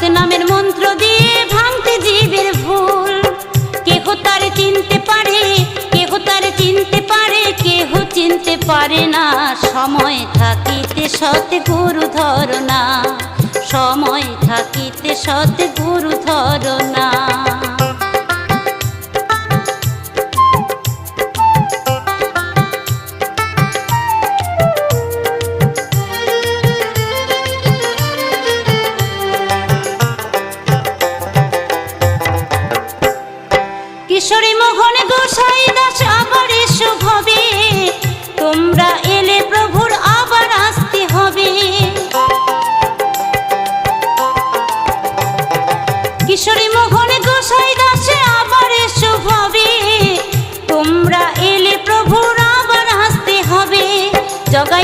নামের মন্ত্র দিয়ে ভাঙতে জীবের ভুল। কেহ তারে চিনতে পারে, কেহ তারে চিনতে পারে, কেহ চিনতে পারে না। সময় থাকিতে সৎ গুরু ধরনা, সময় থাকিতে সৎ গুরু ধরনা।